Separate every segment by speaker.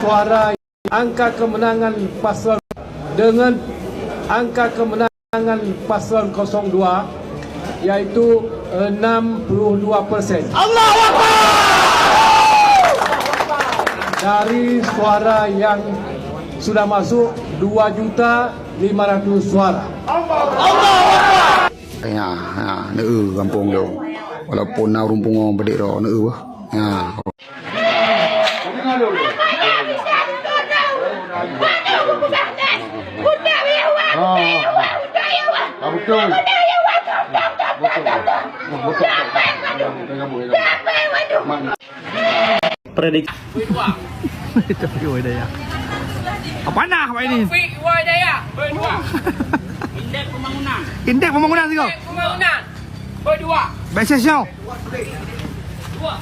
Speaker 1: suara angka kemenangan paslon dengan angka kemenangan paslon 02 iaitu 62%. Allahu Akbar! Dari suara yang sudah masuk 2.500.000 suara. Allahu Akbar!
Speaker 2: Ya, kampung tu. Walaupun nak rumpung orang bedik dah, nak apa? Ya.
Speaker 3: Prediksi. Tapi Wadaya. Apa nah apa ini?
Speaker 4: Wadaya berdua. Indeks pembangunan.
Speaker 3: Indeks pembangunan sih kau.
Speaker 4: Indeks pembangunan berdua.
Speaker 3: Besesnya.
Speaker 4: Dua.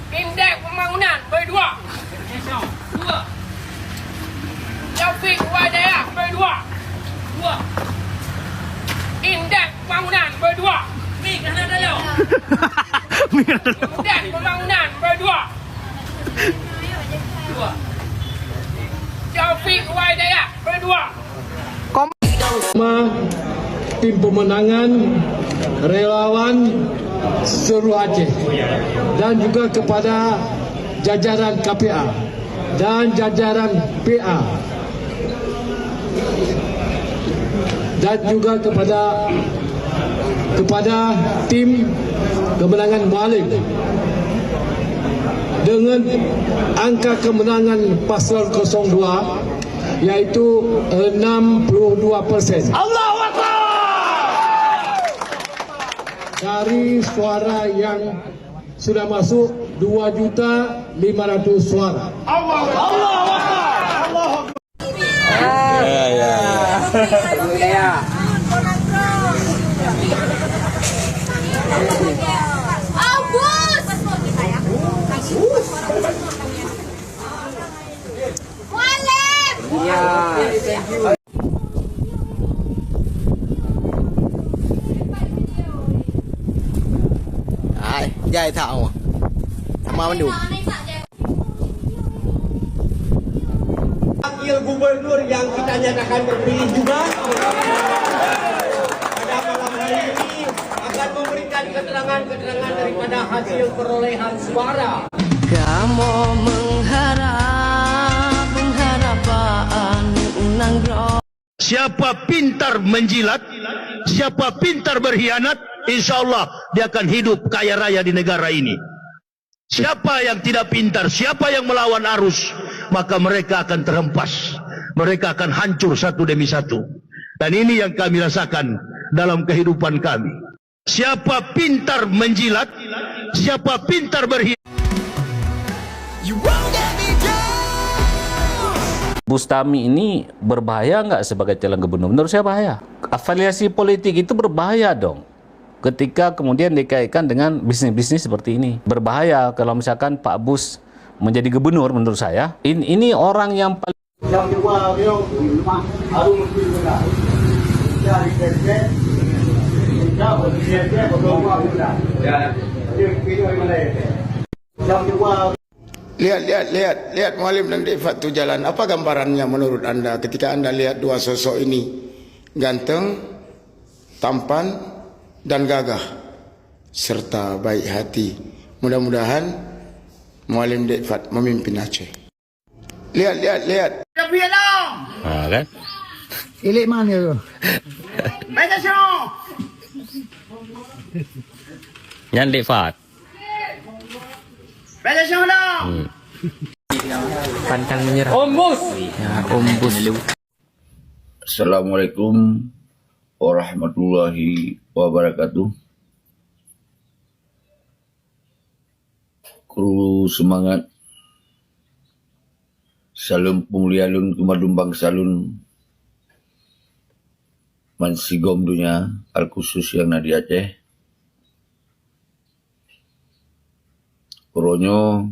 Speaker 4: Indeks pembangunan berdua. Dua. Taufik Wadaya berdua. Dua. Indeks pembangunan berdua. Mi kena daya. Indeks pembangunan berdua. Dua. Taufik Wadaya berdua.
Speaker 1: Tim pemenangan relawan seluruh Aceh dan juga kepada jajaran KPA dan jajaran PA dan juga kepada tim kemenangan Mualim dengan angka kemenangan paslon 02 iaitu 62%. Allahu Akbar! Dari suara yang sudah masuk 2.500.000 suara. Allahu Akbar! Allahu Akbar!
Speaker 4: Ya.
Speaker 2: Jai tahu. Sama mandu.
Speaker 1: Wakil gubernur yang kita nyatakan terpilih juga pada malam hari ini akan memberikan keterangan-keterangan daripada hasil perolehan suara.
Speaker 5: Kamu mengharapkan nangro.
Speaker 6: Siapa pintar menjilat, siapa pintar berkhianat, insya Allah dia akan hidup kaya raya di negara ini. Siapa yang tidak pintar, siapa yang melawan arus, maka mereka akan terhempas. Mereka akan hancur satu demi satu. Dan ini yang kami rasakan dalam kehidupan kami. Siapa pintar menjilat, siapa pintar berkhianat.
Speaker 7: Bustami ini berbahaya nggak sebagai calon gubernur? Menurut saya bahaya. Afiliasi politik itu berbahaya dong. Ketika kemudian dikaitkan dengan bisnis-bisnis seperti ini. Berbahaya kalau misalkan Pak Bus menjadi gubernur menurut saya. Ini orang yang paling...
Speaker 2: Lihat Mualim dan Ifat tu jalan. Apa gambarannya menurut anda ketika anda lihat dua sosok ini? Ganteng, tampan, dan gagah serta baik hati. Mudah-mudahan Mualim dan Ifat memimpin Aceh. Lihat.
Speaker 3: Kan?
Speaker 2: Ilik mana tu?
Speaker 3: Yang Fat. Pantang menyerah.
Speaker 4: Ombus.
Speaker 3: Ya, ombus.
Speaker 8: Assalamualaikum warahmatullahi wabarakatuh. Kru semangat. Salum punglialun kumadumbang salun. Mansigom dunia al khusus yang nadi Aceh. Koronyo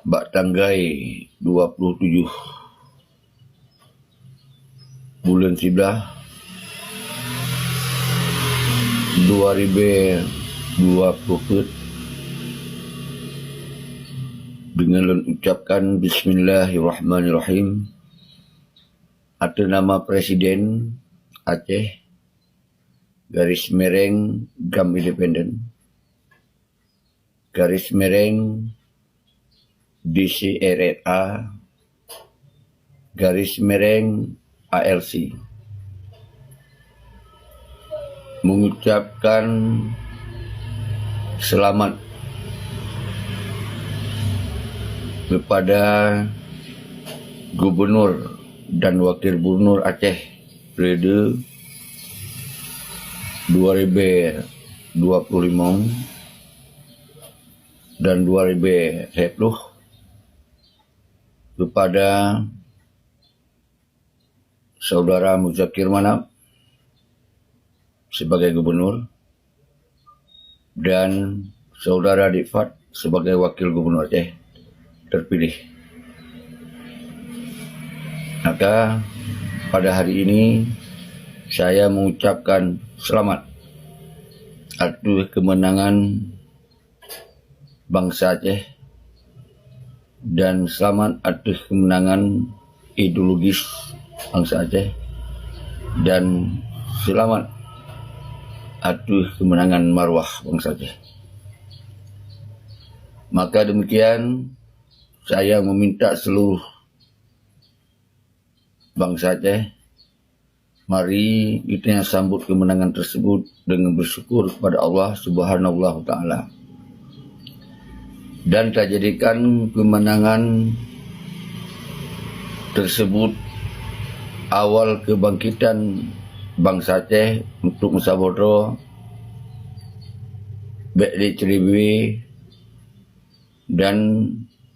Speaker 8: Bak Tanggai 27 bulan 11 2020 dengan ucapkan Bismillahirrahmanirrahim atas nama Presiden Aceh garis mereng GAM Independen garis mereng DCRRA garis mereng ALC mengucapkan selamat kepada Gubernur dan Wakil Gubernur Aceh periode 2025 dan 2020 kepada Saudara Muzakir Manap sebagai Gubernur dan Saudara Difat sebagai Wakil Gubernur Aceh terpilih. Maka pada hari ini saya mengucapkan selamat atas kemenangan bangsa Aceh dan selamat atas kemenangan ideologis bangsa Aceh dan selamat atas kemenangan marwah bangsa Aceh. Maka demikian saya meminta seluruh bangsa Aceh, mari kita sambut kemenangan tersebut dengan bersyukur kepada Allah Subhanahu wa Ta'ala. Dan kita jadikan kemenangan tersebut awal kebangkitan bangsa Aceh untuk musyawarah baik di Ceribi dan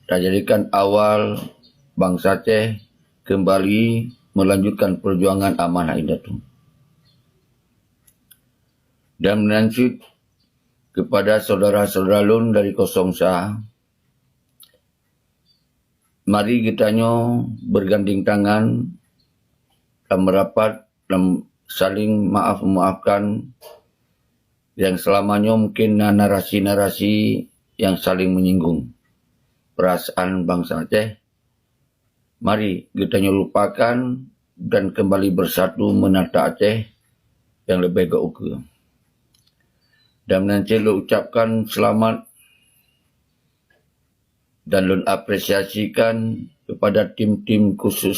Speaker 8: kita jadikan awal bangsa Aceh kembali melanjutkan perjuangan amanah indah itu. Dan melanjut kepada saudara-saudara lun dari Kosong Sah, mari kita berganding tangan dan merapat dan saling maaf-memaafkan yang selamanya mungkin narasi-narasi yang saling menyinggung perasaan bangsa Aceh. Mari kita lupakan dan kembali bersatu menata Aceh yang lebih gauke. Dan nanti lu ucapkan selamat dan lu apresiasikan kepada tim-tim khusus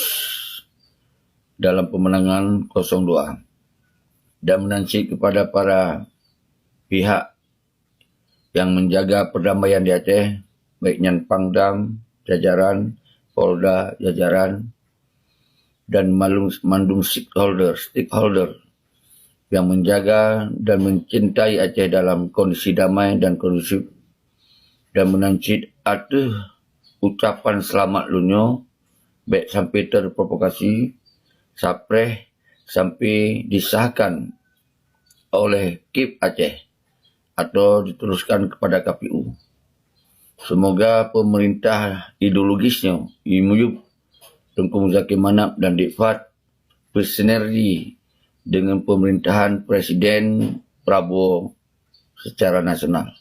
Speaker 8: dalam pemenangan 02. Dan menanti kepada para pihak yang menjaga perdamaian di Aceh, baik Nyan Pangdam, jajaran, Polda, jajaran, dan mandung stakeholder yang menjaga dan mencintai Aceh dalam kondisi damai dan kondusif, dan menanti ada ucapan selamat lunyo, baik sampai terprovokasi, sampai disahkan oleh KIP Aceh atau diteruskan kepada KPU. Semoga pemerintah ideologisnya Imuyub, Tengku Muzakir Manap dan Difat bersinergi dengan pemerintahan Presiden Prabowo secara nasional.